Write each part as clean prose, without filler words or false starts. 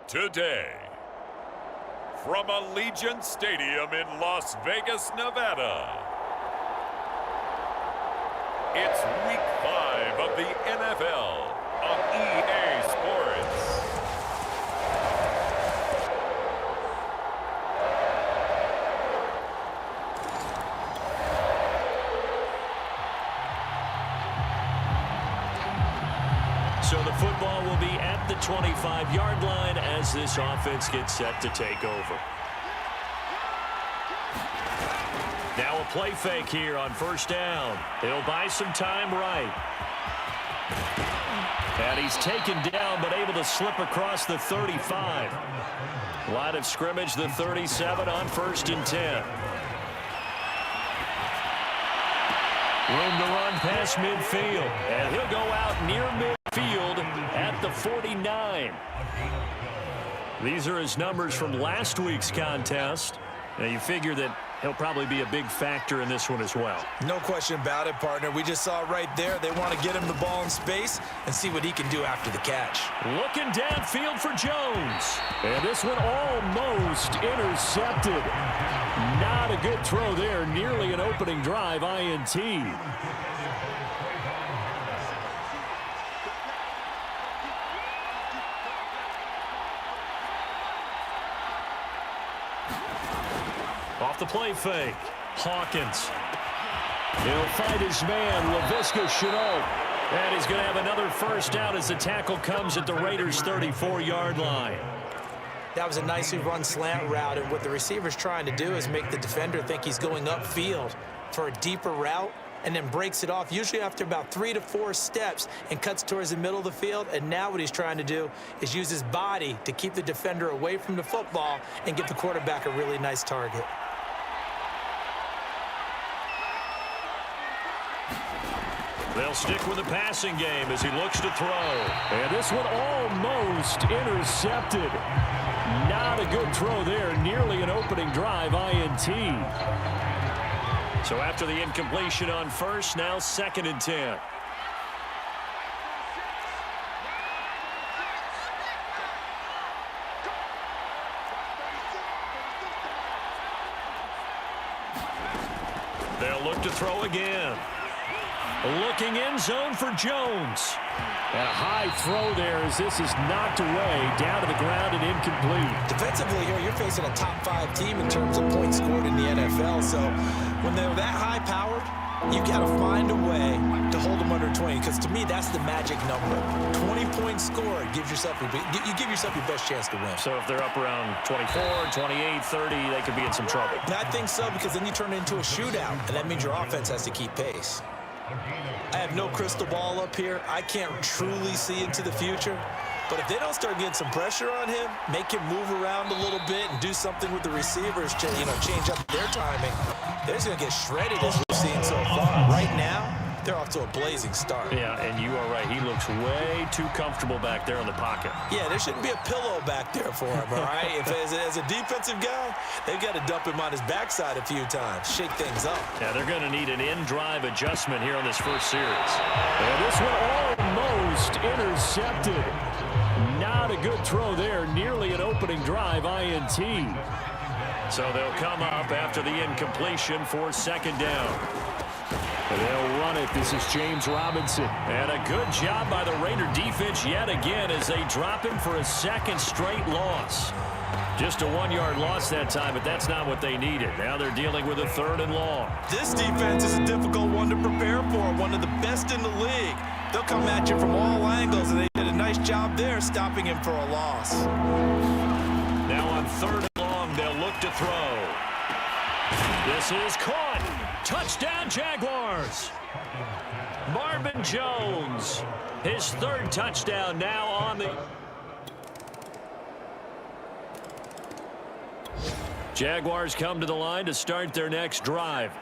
Today, from Allegiant Stadium in Las Vegas, Nevada, it's Week 5 of the NFL on EA Sports. So the football will be at the 25-yard line as this offense gets set to take over. Now a play fake here on first down. He'll buy some time right. And he's taken down but able to slip across the 35. Line of scrimmage, the 37 on 1st and 10. Room to run past midfield. And he'll go out near midfield at the 49. These are his numbers from last week's contest. Now you figure that he'll probably be a big factor in this one as well. No question about it, partner. We just saw right there they want to get him the ball in space and see what he can do after the catch. Looking downfield for Jones. And this one almost intercepted. Not a good throw there. Nearly an opening drive INT. Off the play fake. Hawkins. He'll find his man, Laviska Shenault. And he's going to have another first down as the tackle comes at the Raiders' 34-yard line. That was a nicely run slant route, and what the receiver's trying to do is make the defender think he's going upfield for a deeper route and then breaks it off, usually after about 3 to 4 steps, and cuts towards the middle of the field. And now what he's trying to do is use his body to keep the defender away from the football and give the quarterback a really nice target. They'll stick with the passing game as he looks to throw. And this one almost intercepted. Not a good throw there. Nearly an opening drive INT. So after the incompletion on first, now 2nd and 10. They'll look to throw again. Looking end zone for Jones. And a high throw there as this is knocked away, down to the ground and incomplete. Defensively here, you're facing a top-5 team in terms of points scored in the NFL. So when they're that high-powered, you've got to find a way to hold them under 20, because to me, that's the magic number. 20 points scored gives yourself you give yourself your best chance to win. So if they're up around 24, 28, 30, they could be in some trouble. I think so, because then you turn it into a shootout, and that means your offense has to keep pace. I have no crystal ball up here. I can't truly see into the future. But if they don't start getting some pressure on him, make him move around a little bit and do something with the receivers to, change up their timing, they're just going to get shredded as we've seen so far. Right now, they're off to a blazing start. Yeah, and you are right. He looks way too comfortable back there in the pocket. Yeah, there shouldn't be a pillow back there for him, all right? If as a defensive guy, they've got to dump him on his backside a few times, shake things up. Yeah, they're going to need an in-drive adjustment here on this first series. And this one almost intercepted. Not a good throw there. Nearly an opening drive INT. So they'll come up after the incompletion for 2nd down. They'll run it. This is James Robinson. And a good job by the Raider defense yet again as they drop him for a 2nd straight loss. Just a 1-yard loss that time, but that's not what they needed. Now they're dealing with a 3rd and long. This defense is a difficult one to prepare for, one of the best in the league. They'll come at you from all angles, and they did a nice job there stopping him for a loss. Now on 3rd and long, they'll look to throw. This is caught. Touchdown, Jaguars. Marvin Jones, his 3rd touchdown now on the... Jaguars come to the line to start their next drive.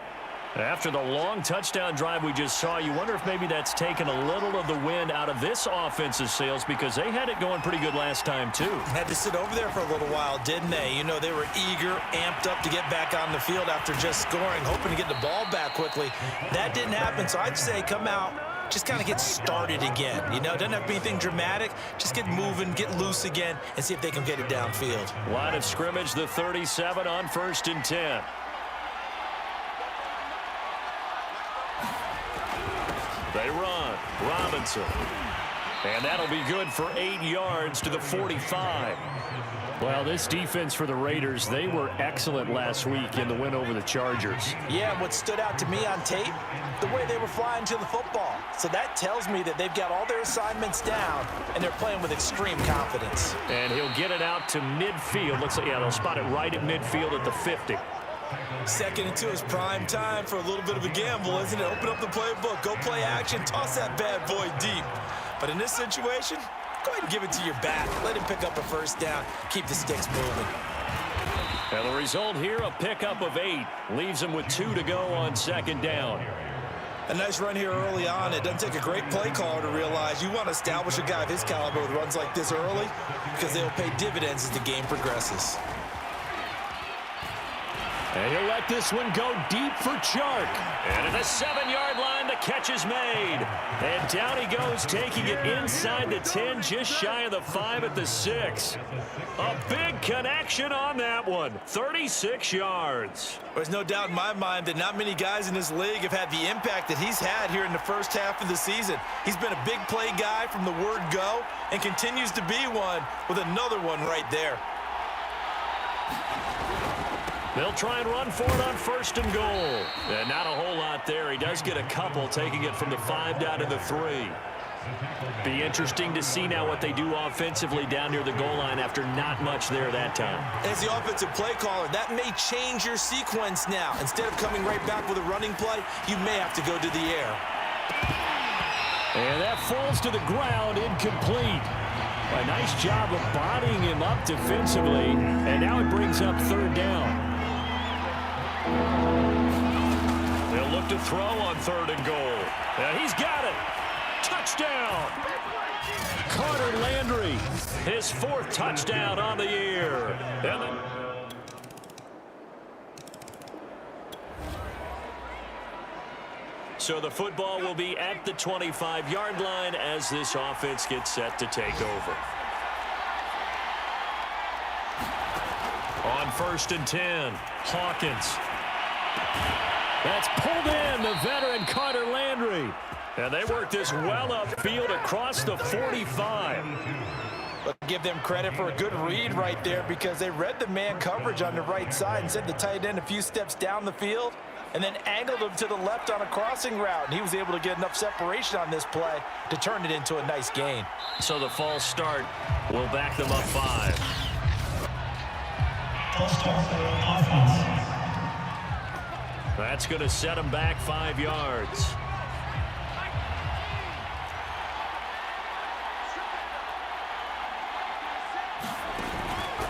After the long touchdown drive we just saw, you wonder if maybe that's taken a little of the wind out of this offense's sails, because they had it going pretty good last time, too. Had to sit over there for a little while, didn't they? You know, they were eager, amped up to get back on the field after just scoring, hoping to get the ball back quickly. That didn't happen, so I'd say come out, just kind of get started again. You know, doesn't have to be anything dramatic. Just get moving, get loose again, and see if they can get it downfield. Line of scrimmage, the 37 on 1st and 10. They run. Robinson. And that'll be good for 8 yards to the 45. Well, this defense for the Raiders, they were excellent last week in the win over the Chargers. Yeah, what stood out to me on tape, the way they were flying to the football. So that tells me that they've got all their assignments down, and they're playing with extreme confidence. And he'll get it out to midfield. Looks like, yeah, they'll spot it right at midfield at the 50. 2nd and 2 is prime time for a little bit of a gamble, isn't it? Open up the playbook, go play action, toss that bad boy deep. But in this situation, go ahead and give it to your back. Let him pick up a 1st down. Keep the sticks moving. And the result here, a pickup of 8. Leaves him with 2 to go on 2nd down. A nice run here early on. It doesn't take a great play caller to realize you want to establish a guy of his caliber with runs like this early, because they'll pay dividends as the game progresses. And he'll let this one go deep for Chark. And at the 7-yard line, the catch is made. And down he goes, taking it inside the 10, just shy of the 5 at the 6. A big connection on that one. 36 yards. There's no doubt in my mind that not many guys in this league have had the impact that he's had here in the first half of the season. He's been a big play guy from the word go and continues to be one with another one right there. They'll try and run for it on 1st and goal. And not a whole lot there. He does get a couple, taking it from the 5 down to the 3. Be interesting to see now what they do offensively down near the goal line after not much there that time. As the offensive play caller, that may change your sequence now. Instead of coming right back with a running play, you may have to go to the air. And that falls to the ground, incomplete. A nice job of bodying him up defensively, and now it brings up 3rd down. They'll look to throw on 3rd and goal. And he's got it. Touchdown. Carter Landry, his 4th touchdown on the year. So the football will be at the 25-yard line as this offense gets set to take over. On 1st and 10, Hawkins. That's pulled in, the veteran Carter Landry. And they work this well upfield across the 45. But give them credit for a good read right there, because they read the man coverage on the right side and sent the tight end a few steps down the field and then angled him to the left on a crossing route. And he was able to get enough separation on this play to turn it into a nice gain. So the false start will back them up 5. That's going to set them back 5 yards.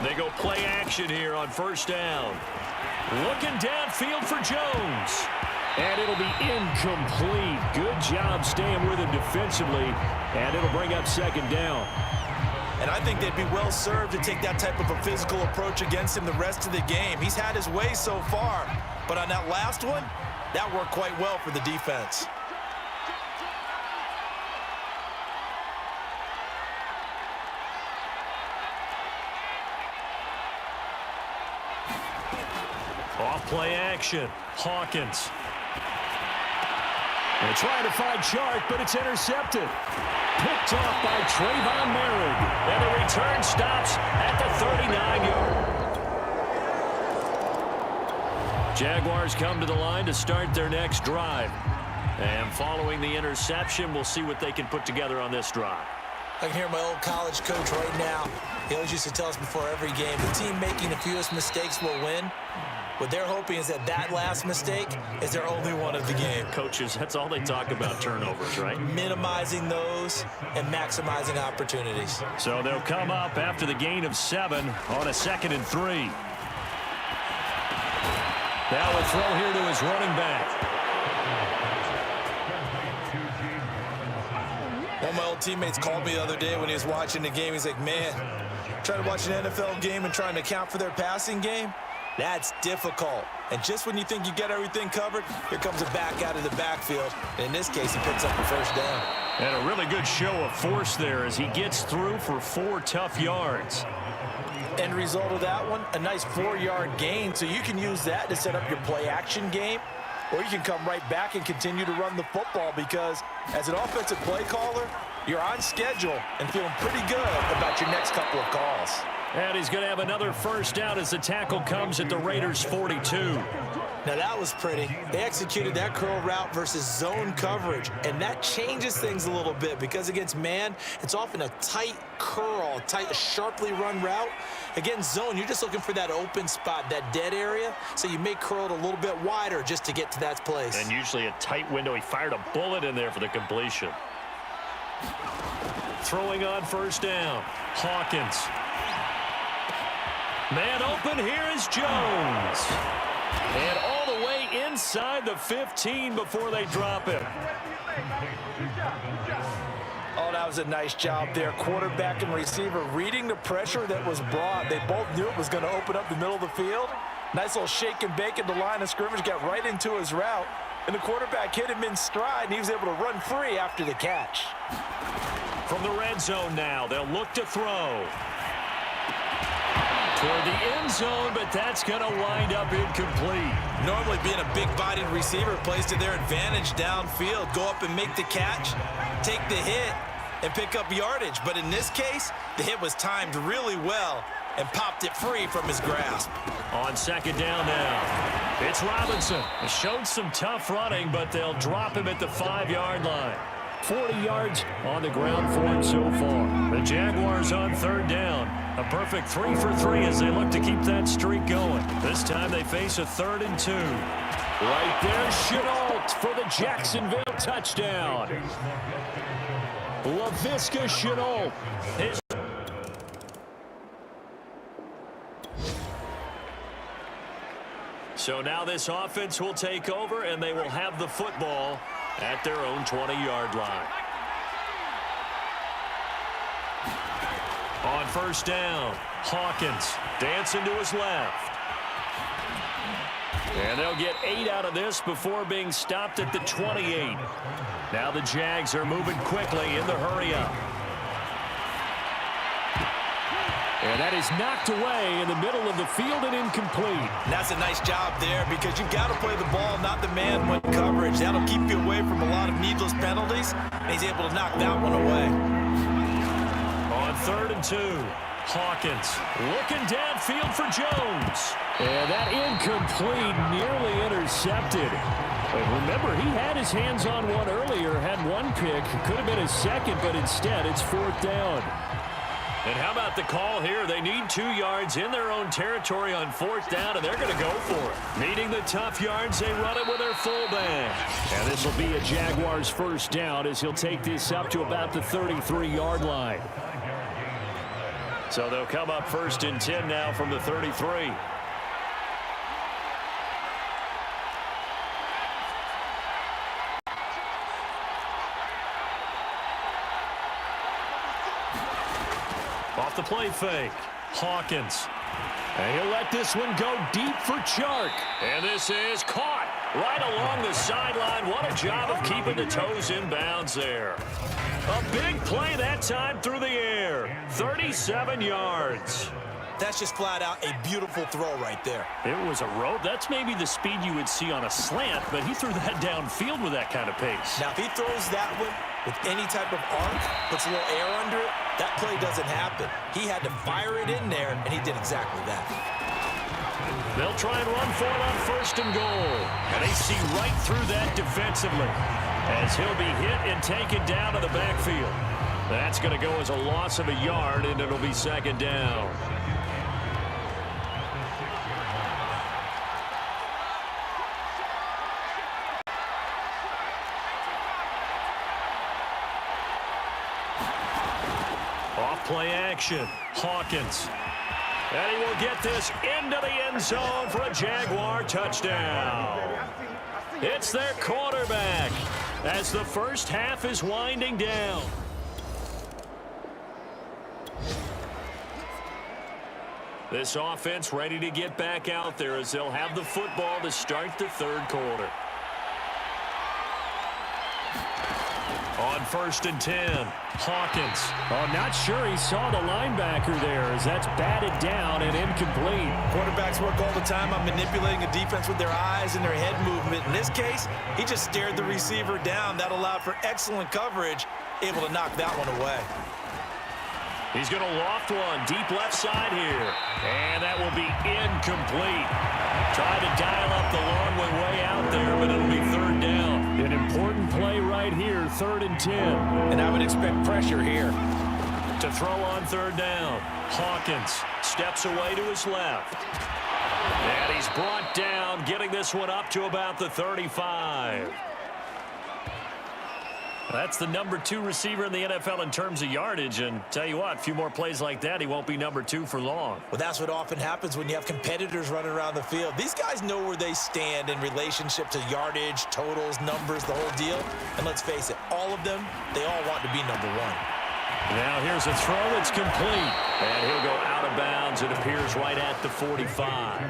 They go play action here on 1st down. Looking downfield for Jones. And it'll be incomplete. Good job staying with him defensively. And it'll bring up 2nd down. And I think they'd be well served to take that type of a physical approach against him the rest of the game. He's had his way so far. But on that last one, that worked quite well for the defense. Off play action. Hawkins. They're trying to find Chark, but it's intercepted. picked off by Trayvon Merritt. And the return stops at the 39-yard. Jaguars come to the line to start their next drive. And following the interception, we'll see what they can put together on this drive. I can hear my old college coach right now. He always used to tell us before every game, the team making the fewest mistakes will win. What they're hoping is that last mistake is their only one of the game. Coaches, that's all they talk about, turnovers, right? Minimizing those and maximizing opportunities. So they'll come up after the gain of 7 on a 2nd and 3. Now a throw here to his running back. One of my old teammates called me the other day when he was watching the game. He's like, man, trying to watch an NFL game and trying to account for their passing game, that's difficult. And just when you think you get everything covered, here comes a back out of the backfield. And in this case, he picks up the first down. And a really good show of force there as he gets through for 4 tough yards. End result of that one, a nice 4-yard gain. So you can use that to set up your play-action game. Or you can come right back and continue to run the football because as an offensive play caller, you're on schedule and feeling pretty good about your next couple of calls. And he's going to have another first down as the tackle comes at the Raiders' 42. Now that was pretty. They executed that curl route versus zone coverage, and that changes things a little bit because against man, it's often a tight curl, a sharply run route. Against zone, you're just looking for that open spot, that dead area, so you may curl it a little bit wider just to get to that place. And usually a tight window. He fired a bullet in there for the completion. Throwing on first down, Hawkins. Man open, here is Jones. And all the way inside the 15 before they drop him. Oh, that was a nice job there. Quarterback and receiver reading the pressure that was brought. They both knew it was going to open up the middle of the field. Nice little shake and bake at the line of scrimmage, got right into his route. And the quarterback hit him in stride, and he was able to run free after the catch. From the red zone now, they'll look to throw. Toward the end zone, but that's going to wind up incomplete. Normally being a big-bodied receiver plays to their advantage downfield. Go up and make the catch, take the hit, and pick up yardage. But in this case, the hit was timed really well and popped it free from his grasp. On second down now, it's Robinson. He showed some tough running, but they'll drop him at the 5-yard line. 40 yards on the ground for him so far. The Jaguars on third down. A perfect 3 for 3 as they look to keep that streak going. This time they face a 3rd and 2. Right there, Shenault for the Jacksonville touchdown. Laviska Shenault. So now this offense will take over, and they will have the football at their own 20-yard line. On first down, Hawkins dancing to his left. And they'll get 8 out of this before being stopped at the 28. Now the Jags are moving quickly in the hurry-up. And that is knocked away in the middle of the field and incomplete. That's a nice job there because you've got to play the ball, not the man when coverage. That'll keep you away from a lot of needless penalties, and he's able to knock that one away. On 3rd and 2, Hawkins looking downfield for Jones. And that incomplete, nearly intercepted. But remember, he had his hands on one earlier, had one pick. Could have been his second, but instead it's 4th down. And how about the call here? They need 2 yards in their own territory on 4th down, and they're going to go for it. Needing the tough yards, they run it with their fullback. And this will be a Jaguars first down as he'll take this up to about the 33-yard line. So they'll come up 1st and 10 now from the 33. Off the play fake, Hawkins. And he'll let this one go deep for Chark. And this is caught right along the sideline. What a job of keeping the toes in bounds there. A big play that time through the air. 37 yards. That's just flat out a beautiful throw right there. It was a rope. That's maybe the speed you would see on a slant, but he threw that downfield with that kind of pace. Now, if he throws that one with any type of arc, puts a little air under it, that play doesn't happen. He had to fire it in there, and he did exactly that. They'll try and run for it on 1st and goal. And they see right through that defensively as he'll be hit and taken down to the backfield. That's going to go as a loss of a yard, and it'll be 2nd down. Off-play action. Hawkins. And he will get this into the end zone for a Jaguar touchdown. It's their quarterback as the first half is winding down. This offense ready to get back out there as they'll have the football to start the 3rd quarter. On 1st and 10, Hawkins. Oh, not sure he saw the linebacker there as that's batted down and incomplete. Quarterbacks work all the time on manipulating a defense with their eyes and their head movement. In this case, he just stared the receiver down. That allowed for excellent coverage, able to knock that one away. He's going to loft one deep left side here. And that will be incomplete. Tried to dial up the long way out there, but it'll be 3rd down. An important play right here, 3rd and 10. And I would expect pressure here. To throw on 3rd down. Hawkins steps away to his left. And he's brought down, getting this one up to about the 35. That's the number 2 receiver in the NFL in terms of yardage, and tell you what, a few more plays like that, he won't be number 2 for long. Well, that's what often happens when you have competitors running around the field. These guys know where they stand in relationship to yardage, totals, numbers, the whole deal. And let's face it, all of them, they all want to be number 1. Now here's a throw that's complete, and he'll go out of bounds. It appears right at the 45.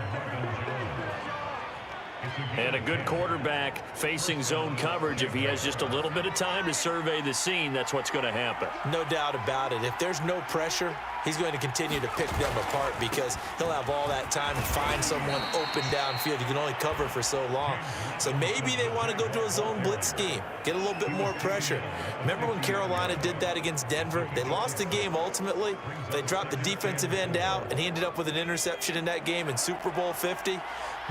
And a good quarterback facing zone coverage. If he has just a little bit of time to survey the scene, that's what's going to happen. No doubt about it. If there's no pressure, he's going to continue to pick them apart because he'll have all that time to find someone open downfield. You can only cover for so long. So maybe they want to go to a zone blitz scheme, get a little bit more pressure. Remember when Carolina did that against Denver? They lost the game ultimately. They dropped the defensive end out, and he ended up with an interception in that game in Super Bowl 50.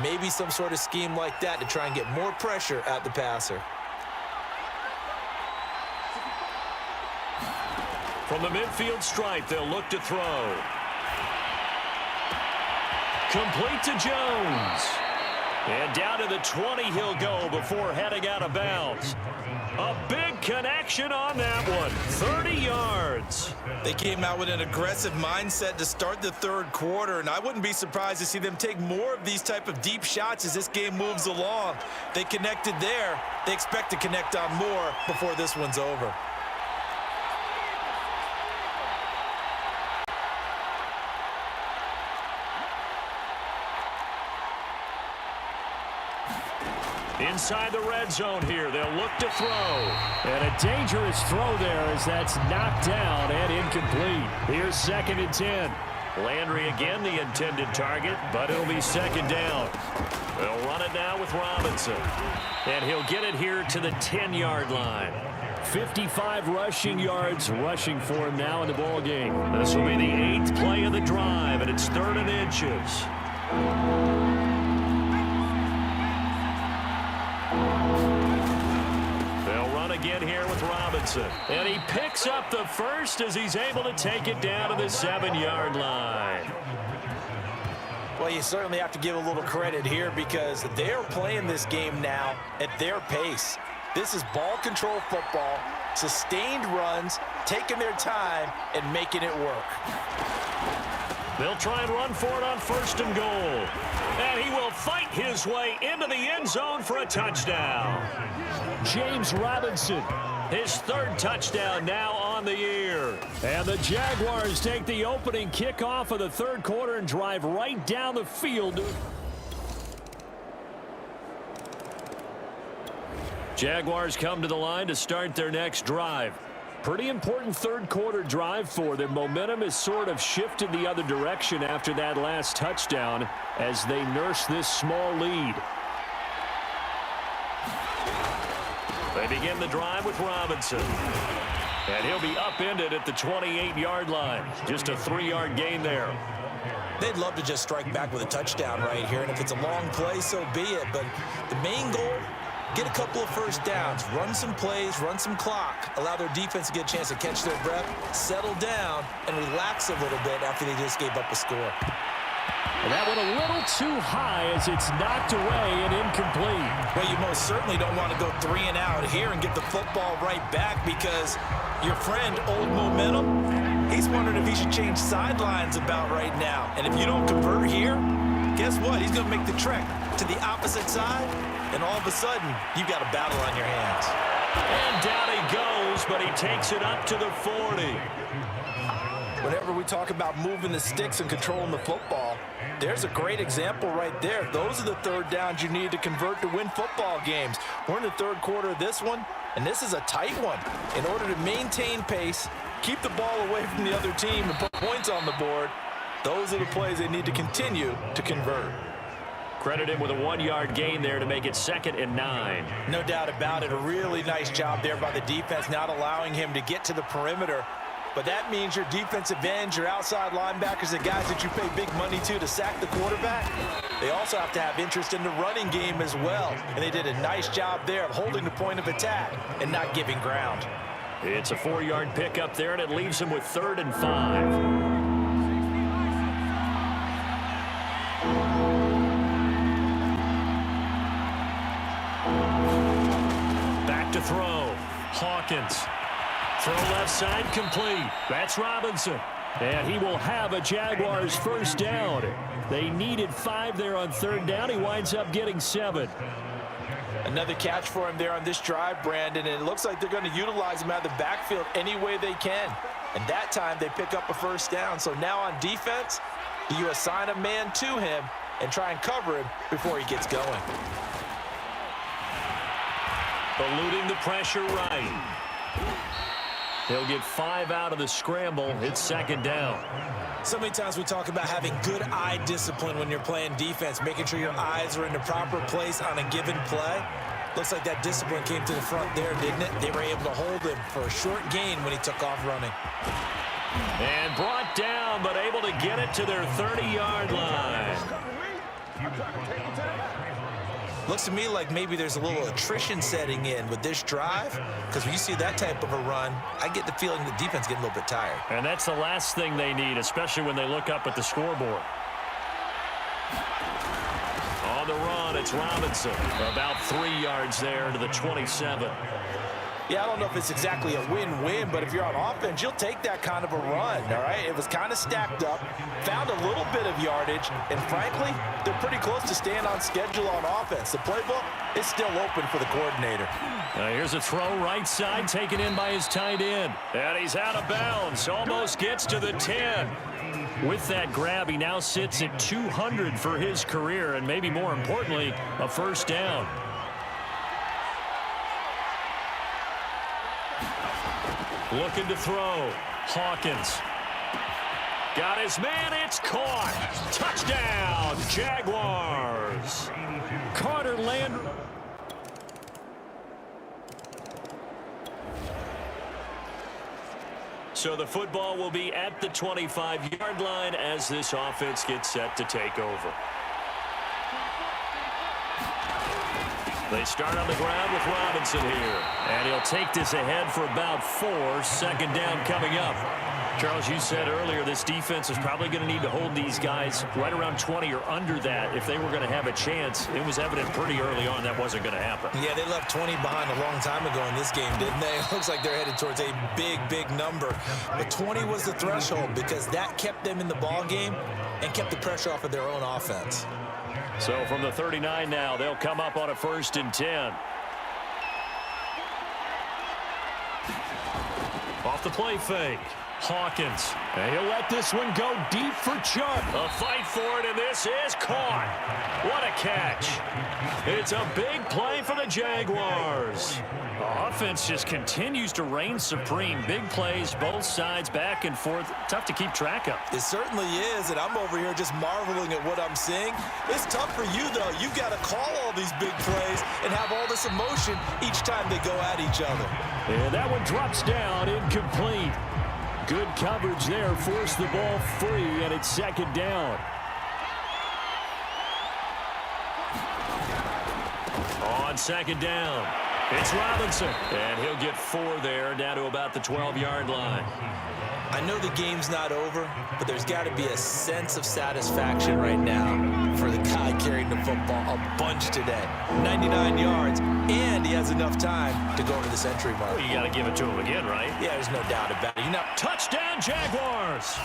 Maybe some sort of scheme like that to try and get more pressure at the passer. From the midfield stripe, they'll look to throw. Complete to Jones. And down to the 20 he'll go before heading out of bounds. A big connection on that one. 30 yards. They came out with an aggressive mindset to start the 3rd quarter, and I wouldn't be surprised to see them take more of these type of deep shots as this game moves along. They connected there. They expect to connect on more before this one's over. Inside the red zone here, they'll look to throw. And a dangerous throw there as that's knocked down and incomplete. Here's 2nd and 10. Landry again the intended target, but it'll be 2nd down. They'll run it now with Robinson. And he'll get it here to the 10-yard line. 55 rushing yards rushing for him now in the ball game. This will be the 8th play of the drive, and it's 3rd and inches. Again here with Robinson. And he picks up the first as he's able to take it down to the 7-yard line. Well, you certainly have to give a little credit here because they're playing this game now at their pace. This is ball control football, sustained runs, taking their time, and making it work. They'll try and run for it on 1st and goal. And he will fight his way into the end zone for a touchdown. James Robinson, his 3rd touchdown now on the year. And the Jaguars take the opening kickoff of the 3rd quarter and drive right down the field. Jaguars come to the line to start their next drive. Pretty important 3rd quarter drive for them. Momentum has sort of shifted the other direction after that last touchdown as they nurse this small lead. They begin the drive with Robinson. And he'll be upended at the 28-yard line. Just a 3-yard gain there. They'd love to just strike back with a touchdown right here, and if it's a long play, so be it. But the main goal, get a couple of first downs, run some plays, run some clock, allow their defense to get a chance to catch their breath, settle down, and relax a little bit after they just gave up a score. And that went a little too high as it's knocked away and incomplete. Well, you most certainly don't want to go 3 and out here and get the football right back because your friend, Old Momentum, he's wondering if he should change sidelines about right now. And if you don't convert here, guess what? He's going to make the trek to the opposite side, and all of a sudden, you've got a battle on your hands. And down he goes, but he takes it up to the 40. Whenever we talk about moving the sticks and controlling the football, there's a great example right there. Those are the third downs you need to convert to win football games. We're in the third quarter of this one, and this is a tight one. In order to maintain pace, keep the ball away from the other team, and put points on the board, those are the plays they need to continue to convert. Credit him with a 1-yard gain there to make it 2nd and 9. No doubt about it. A really nice job there by the defense, not allowing him to get to the perimeter. But that means your defensive ends, your outside linebackers, the guys that you pay big money to sack the quarterback, they also have to have interest in the running game as well. And they did a nice job there of holding the point of attack and not giving ground. It's a 4-yard pickup there, and it leaves him with 3rd and 5. Back to throw. Hawkins. Throw left side complete. That's Robinson. And he will have a Jaguars first down. They needed 5 there on 3rd down. He winds up getting 7. Another catch for him there on this drive, Brandon, and it looks like they're going to utilize him out of the backfield any way they can. And that time they pick up a first down. So now on defense, do you assign a man to him and try and cover him before he gets going? Eluding the pressure right. He'll get 5 out of the scramble. It's 2nd down. So many times we talk about having good eye discipline when you're playing defense, making sure your eyes are in the proper place on a given play. Looks like that discipline came to the front there, didn't it? They were able to hold him for a short gain when he took off running. And brought down, but able to get it to their 30-yard line. Looks to me like maybe there's a little attrition setting in with this drive, because when you see that type of a run, I get the feeling the defense getting a little bit tired. And that's the last thing they need, especially when they look up at the scoreboard. On the run, it's Robinson. About 3 yards there to the 27. Yeah, I don't know if it's exactly a win-win, but if you're on offense, you'll take that kind of a run, all right? It was kind of stacked up, found a little bit of yardage, and frankly, they're pretty close to staying on schedule on offense. The playbook is still open for the coordinator. Here's a throw right side, taken in by his tight end. And he's out of bounds, almost gets to the 10. With that grab, he now sits at 200 for his career, and maybe more importantly, a first down. Looking to throw. Hawkins. Got his man. It's caught. Touchdown, Jaguars. Carter Landry. So the football will be at the 25-yard line as this offense gets set to take over. They start on the ground with Robinson here. And he'll take this ahead for about 4. 2nd down coming up. Charles, you said earlier this defense is probably going to need to hold these guys right around 20 or under that if they were going to have a chance. It was evident pretty early on that wasn't going to happen. Yeah, they left 20 behind a long time ago in this game, didn't they? It looks like they're headed towards a big, big number. But 20 was the threshold because that kept them in the ball game and kept the pressure off of their own offense. So from the 39 now, they'll come up on a 1st and 10. Off Off the play fake. Hawkins. And he'll let this one go deep for Chubb. A fight for it, and this is caught. What a catch. It's a big play for the Jaguars. Offense just continues to reign supreme. Big plays, both sides, back and forth. Tough to keep track of. It certainly is, and I'm over here just marveling at what I'm seeing. It's tough for you, though. You've got to call all these big plays and have all this emotion each time they go at each other. And that one drops down, incomplete. Good coverage there, forced the ball free, and it's second down. On second down, it's Robinson. And he'll get 4 there, down to about the 12-yard line. I know the game's not over, but there's got to be a sense of satisfaction right now for the guy carrying the football a bunch today. 99 yards, and he has enough time to go to the century mark. Well, you got to give it to him again, right? Yeah, there's no doubt about it. Touchdown, Jaguars!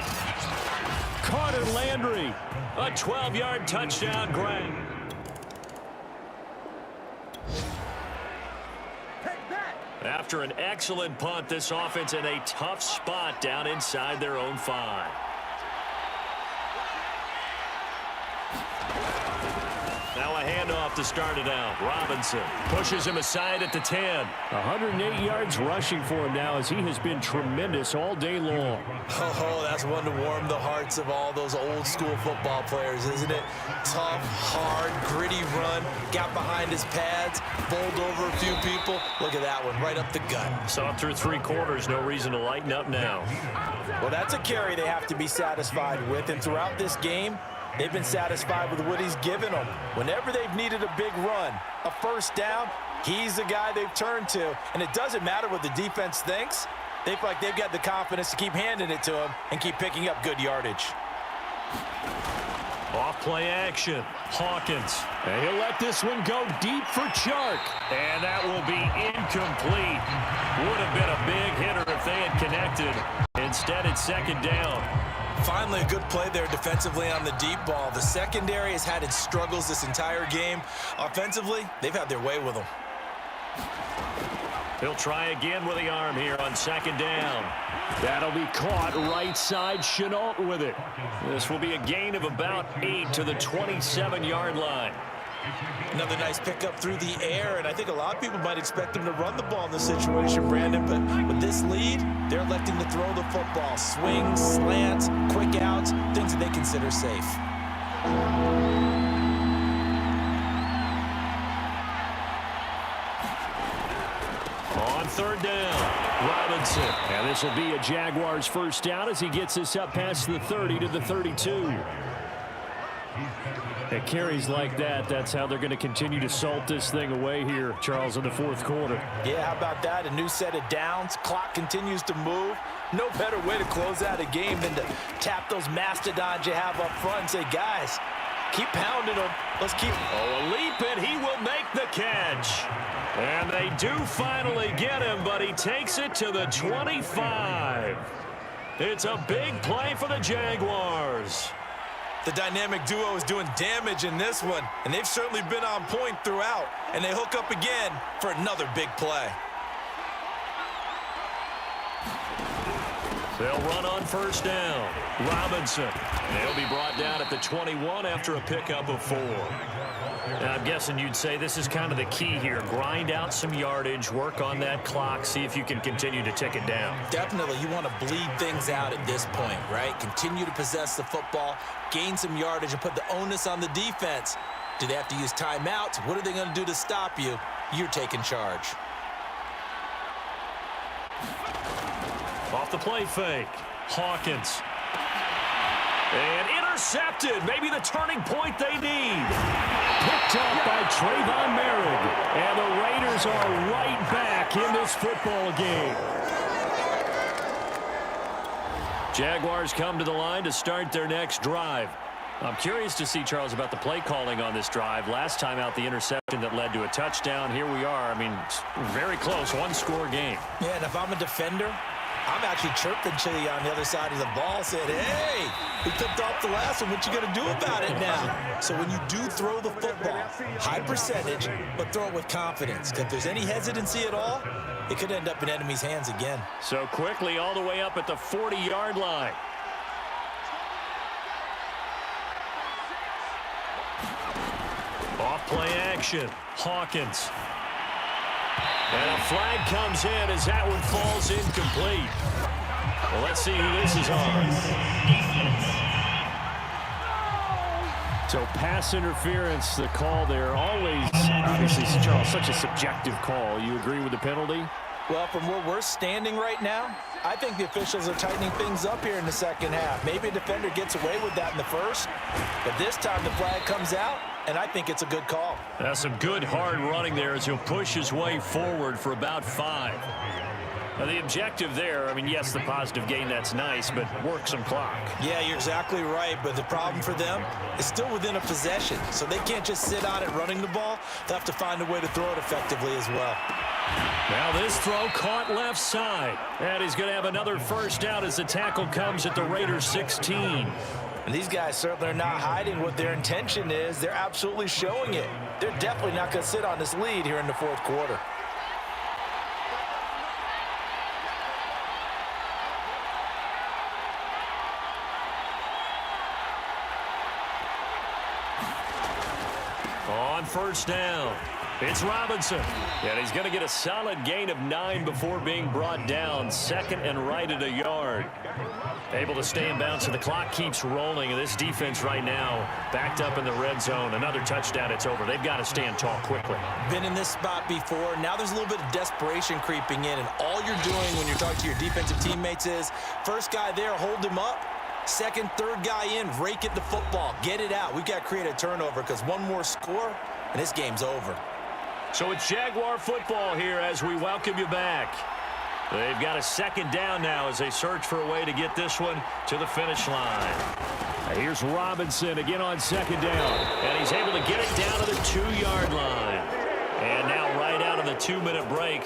Carter Landry, a 12-yard touchdown grab. After an excellent punt, this offense in a tough spot down inside their own 5. Now a handoff to start it out. Robinson pushes him aside at the 10. 108 yards rushing for him now as he has been tremendous all day long. Oh, that's one to warm the hearts of all those old school football players, isn't it? Tough, hard, gritty run. Got behind his pads, bowled over a few people. Look at that one, right up the gut. Saw it through 3 quarters. No reason to lighten up now. Well, that's a carry they have to be satisfied with, and throughout this game, they've been satisfied with what he's given them. Whenever they've needed a big run, a first down, he's the guy they've turned to. And it doesn't matter what the defense thinks. They feel like they've got the confidence to keep handing it to him and keep picking up good yardage. Off play action. Hawkins. And he'll let this one go deep for Chark. And that will be incomplete. Would have been a big hitter if they had connected. Instead, it's second down. Finally, a good play there defensively on the deep ball. The secondary has had its struggles this entire game. Offensively, they've had their way with them. He'll try again with the arm here on second down. That'll be caught right side. Chenault with it. This will be a gain of about 8 to the 27-yard line. Another nice pickup through the air, and I think a lot of people might expect them to run the ball in this situation, Brandon, but with this lead, they're electing to throw the football. Swings, slants, quick outs, things that they consider safe. On third down, Robinson. And this will be a Jaguars first down as he gets this up past the 30 to the 32. At carries like that, that's how they're going to continue to salt this thing away here, Charles, in the fourth quarter. Yeah, how about that? A new set of downs. Clock continues to move. No better way to close out a game than to tap those mastodons you have up front and say, guys, keep pounding them. Let's keep... Oh, a leap, and he will make the catch. And they do finally get him, but he takes it to the 25. It's a big play for the Jaguars. The dynamic duo is doing damage in this one, and they've certainly been on point throughout, and they hook up again for another big play. They'll run on first down. Robinson. They'll be brought down at the 21 after a pickup of 4. Now, I'm guessing you'd say this is kind of the key here. Grind out some yardage, work on that clock, see if you can continue to tick it down. Definitely, you want to bleed things out at this point, right? Continue to possess the football, gain some yardage, and put the onus on the defense. Do they have to use timeouts? What are they going to do to stop you? You're taking charge. Off the play fake. Hawkins. And intercepted. Maybe the turning point they need. Picked up by Trayvon Merritt. And the Raiders are right back in this football game. Jaguars come to the line to start their next drive. I'm curious to see, Charles, about the play calling on this drive. Last time out, the interception that led to a touchdown. Here we are. I mean, very close, one-score game. Yeah, and if I'm a defender, I'm actually chirping Chili on the other side of the ball, saying, hey, we picked off the last one. What you going to do about it now? So when you do throw the football, high percentage, but throw it with confidence. Because if there's any hesitancy at all, it could end up in enemy's hands again. So quickly all the way up at the 40-yard line. Off play action. Hawkins. And a flag comes in as that one falls incomplete. Well, let's see who this is on. So pass interference, the call there. Always, obviously, Charles, such a subjective call. You agree with the penalty? Well, from where we're standing right now, I think the officials are tightening things up here in the second half. Maybe a defender gets away with that in the first, but this time the flag comes out, and I think it's a good call. That's some good hard running there as he'll push his way forward for about 5. Now, the objective there, I mean, yes, the positive gain, that's nice, but work some clock. Yeah, you're exactly right, but the problem for them is still within a possession, so they can't just sit on it running the ball. They'll have to find a way to throw it effectively as well. Now this throw caught left side, and he's going to have another first down as the tackle comes at the Raiders 16. And these guys certainly are not hiding what their intention is. They're absolutely showing it. They're definitely not going to sit on this lead here in the fourth quarter. On first down, it's Robinson. And he's going to get a solid gain of 9 before being brought down. Second and right at a yard. Able to stay in bounds, so the clock keeps rolling. And this defense right now backed up in the red zone. Another touchdown, it's over. They've got to stand tall quickly. Been in this spot before. Now there's a little bit of desperation creeping in. And all you're doing when you're talking to your defensive teammates is, first guy there, hold him up. Second, third guy in, rake at the football. Get it out. We've got to create a turnover because one more score, and this game's over. So it's Jaguar football here as we welcome you back. They've got a second down now as they search for a way to get this one to the finish line. Here's Robinson again on second down, and he's able to get it down to the 2-yard line. And now right out of the 2-minute break,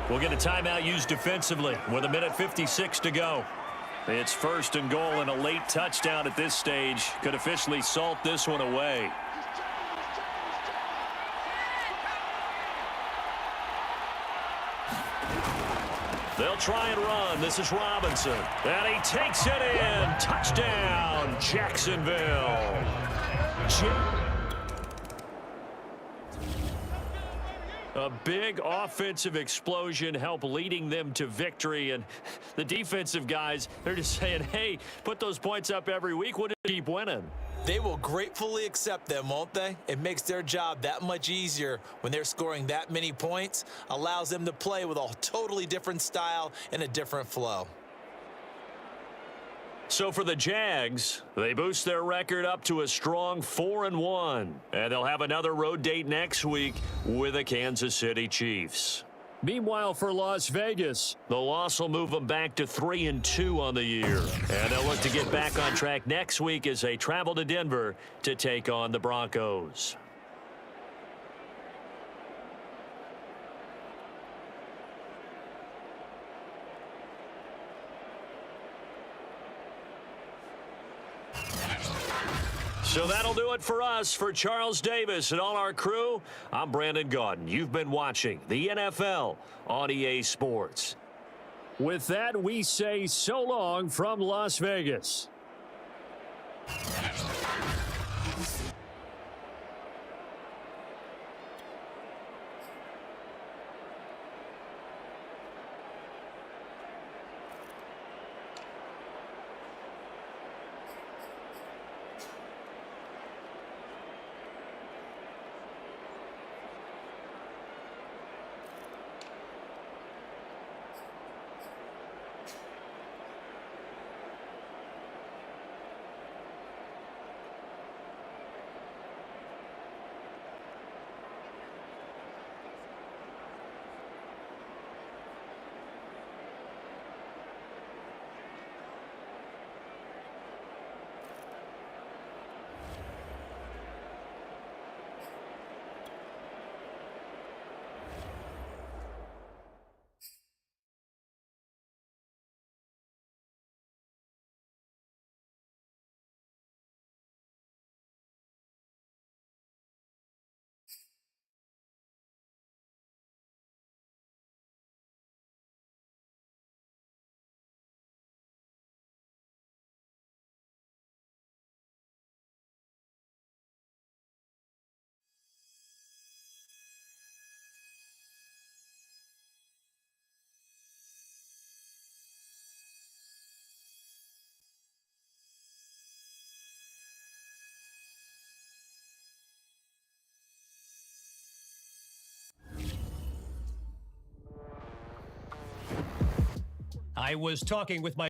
we'll get a timeout used defensively with 1:56 to go. It's first and goal, and a late touchdown at this stage could officially salt this one away. They'll try and run. This is Robinson. And he takes it in. Touchdown, Jacksonville. A big offensive explosion helped leading them to victory. And the defensive guys, they're just saying, hey, put those points up every week. We'll just keep winning. They will gratefully accept them, won't they? It makes their job that much easier when they're scoring that many points. Allows them to play with a totally different style and a different flow. So for the Jags, they boost their record up to a strong 4-1. And they'll have another road date next week with the Kansas City Chiefs. Meanwhile, for Las Vegas, the loss will move them back to 3-2 on the year. And they'll look to get back on track next week as they travel to Denver to take on the Broncos. So that'll do it for us. For Charles Davis and all our crew, I'm Brandon Gaudin. You've been watching the NFL on EA Sports. With that, we say so long from Las Vegas. I was talking with my